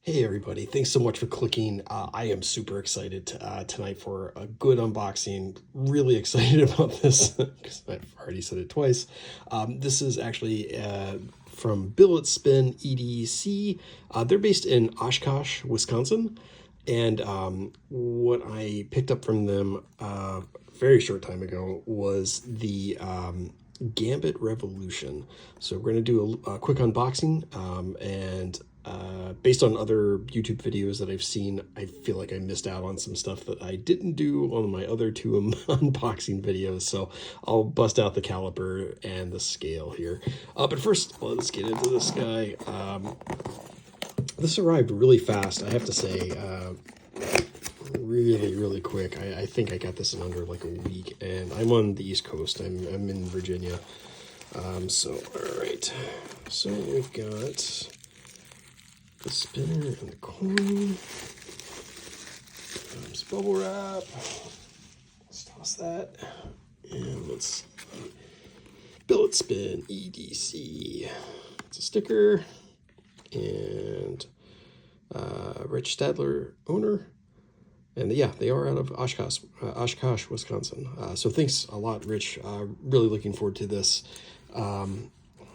Hey everybody, thanks so much for clicking. I am super excited tonight for a good unboxing. Really excited about this because I've already said it twice. This is actually from BilletSpin EDC. They're based in Oshkosh, Wisconsin. And what I picked up from them a very short time ago was the Gambit Revolution. So we're going to do a quick unboxing and based on other YouTube videos that I've seen, I feel like I missed out on some stuff that I didn't do on my other two unboxing videos. So I'll bust out the caliper and the scale here. But first, let's get into this guy. This arrived really fast, I have to say. Really quick. I think I got this in under like a week, and I'm on the East Coast. I'm in Virginia. So all right. So we've got the spinner and the coin. Some bubble wrap. Let's toss that. And let's see. BilletSpin EDC. It's a sticker. And Rich Stadler, owner. And yeah, they are out of Oshkosh, Wisconsin. So thanks a lot, Rich. Really looking forward to this. I'll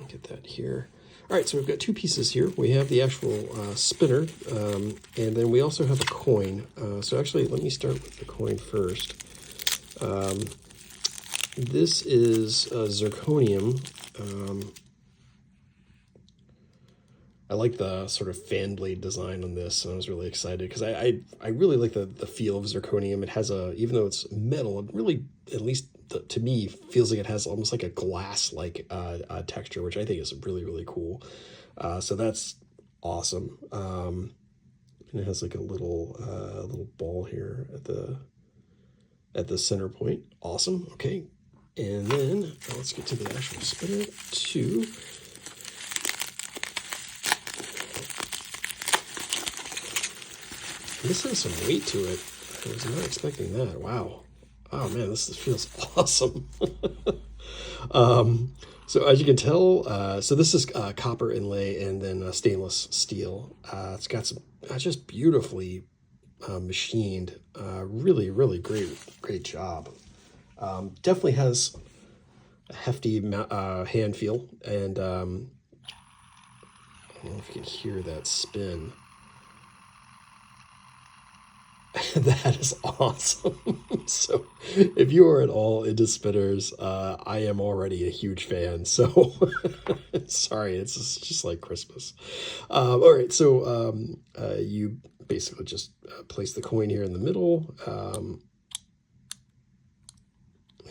get that here. All right, so we've got two pieces here. We have the actual spinner, and then we also have a coin. So actually, let me start with the coin first. This is zirconium. I like the sort of fan blade design on this, and I was really excited because I really like the feel of zirconium. It has even though it's metal, it really, at least to me, feels like it has almost like a glass-like texture, which I think is really cool. So that's awesome. And it has like a little ball here at the center point. Awesome. Okay, and then let's get to the actual spinner too. This has some weight to it. I was not expecting that. Wow. Oh man, this feels awesome. So as you can tell, so this is copper inlay and then stainless steel. It's got some just beautifully machined. Really great job. Definitely has a hefty hand feel, and I don't know if you can hear that spin. That is awesome. So if you are at all into spinners, I am already a huge fan. So sorry, it's just like Christmas. All right, so you basically just place the coin here in the middle.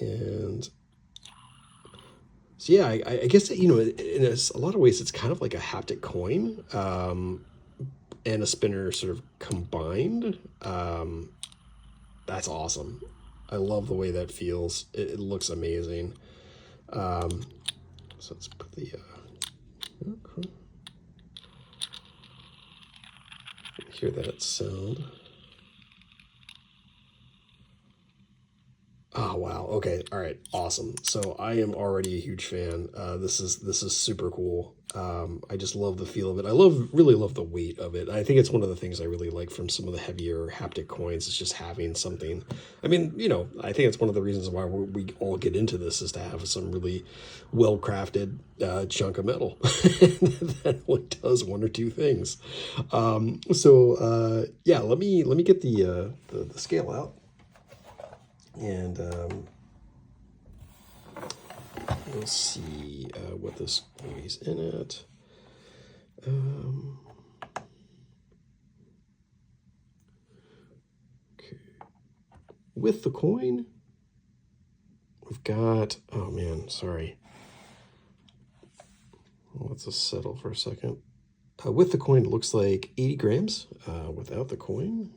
And so yeah, I guess, you know, in a lot of ways, it's kind of like a haptic coin. And a spinner sort of combined. That's awesome. I love the way that feels. It looks amazing. So let's put the hear that sound. Oh wow. Okay. All right. Awesome. So I am already a huge fan. This is super cool. I just love the feel of it. I really love the weight of it. I think it's one of the things I really like from some of the heavier haptic coins. It's just having something. I mean, you know, I think it's one of the reasons why we all get into this is to have some really well crafted chunk of metal that only does one or two things. Yeah, let me get the scale out. And we'll see what this weighs in at. Okay. With the coin, we've got, oh man, sorry. Let's just settle for a second. With the coin, it looks like 80 grams. Without the coin,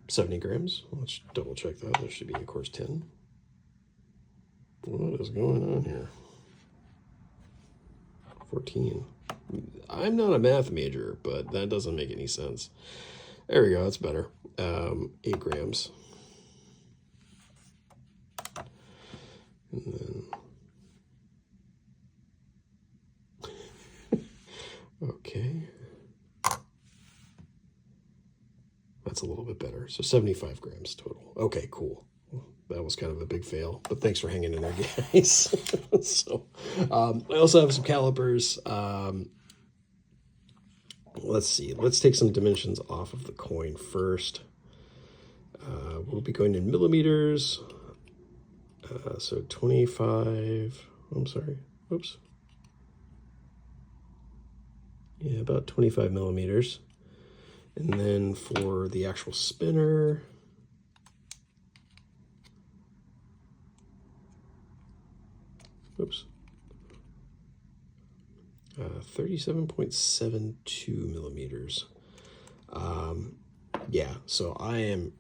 70 grams. Let's double check that. There should be, of course, 10. What is going on here? 14. I'm not a math major, but that doesn't make any sense. There we go. That's better. 8 grams. And then Okay. That's a little bit better. So 75 grams total. Okay, cool. That was kind of a big fail, but thanks for hanging in there, guys. So, I also have some calipers. Let's see. Let's take some dimensions off of the coin first. We'll be going in millimeters. So 25. I'm sorry. Oops. Yeah, about 25 millimeters. And then for the actual spinner, oops, 37.72 millimeters. Yeah, so I am,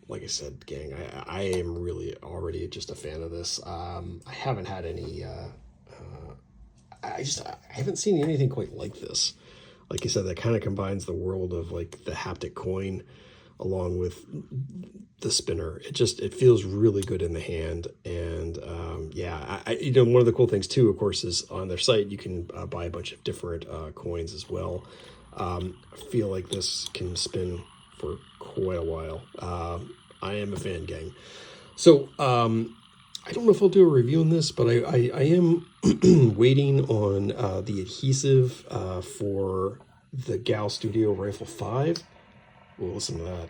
like I said, gang, I am really already just a fan of this. I haven't had any, I haven't seen anything quite like this. Like I said, that kind of combines the world of like the haptic coin along with the spinner. It feels really good in the hand. And yeah, one of the cool things too, of course, is on their site, you can buy a bunch of different coins as well. I feel like this can spin for quite a while. I am a fan, gang. So I don't know if I'll do a review on this, but I am waiting on the adhesive for the Gal Studio Rifle 5. We'll listen to that.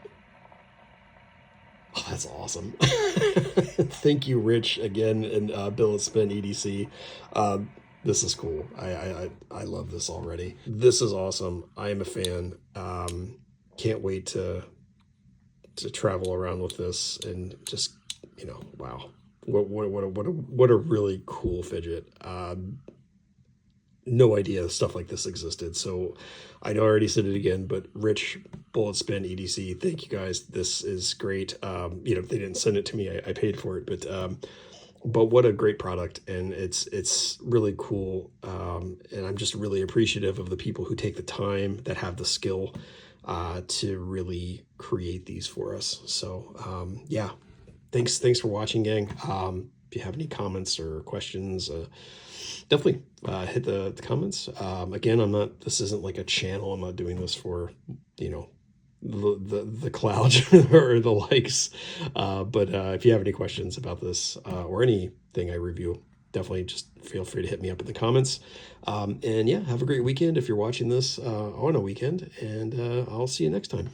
Oh, that's awesome. Thank you, Rich, again, and BilletSpin EDC. This is cool. I love this already. This is awesome. I am a fan. Can't wait to travel around with this and just, wow. What a really cool fidget. No idea stuff like this existed. So I know I already said it again, but Rich, BilletSpin, EDC, thank you guys. This is great. They didn't send it to me. I paid for it, but what a great product. And it's really cool. And I'm just really appreciative of the people who take the time, that have the skill to really create these for us. So yeah, thanks for watching, gang. If you have any comments or questions, definitely hit the comments. Again, this isn't like a channel. I'm not doing this for, the clout or the likes. But if you have any questions about this or anything I review, definitely just feel free to hit me up in the comments. And yeah, have a great weekend if you're watching this on a weekend, and I'll see you next time.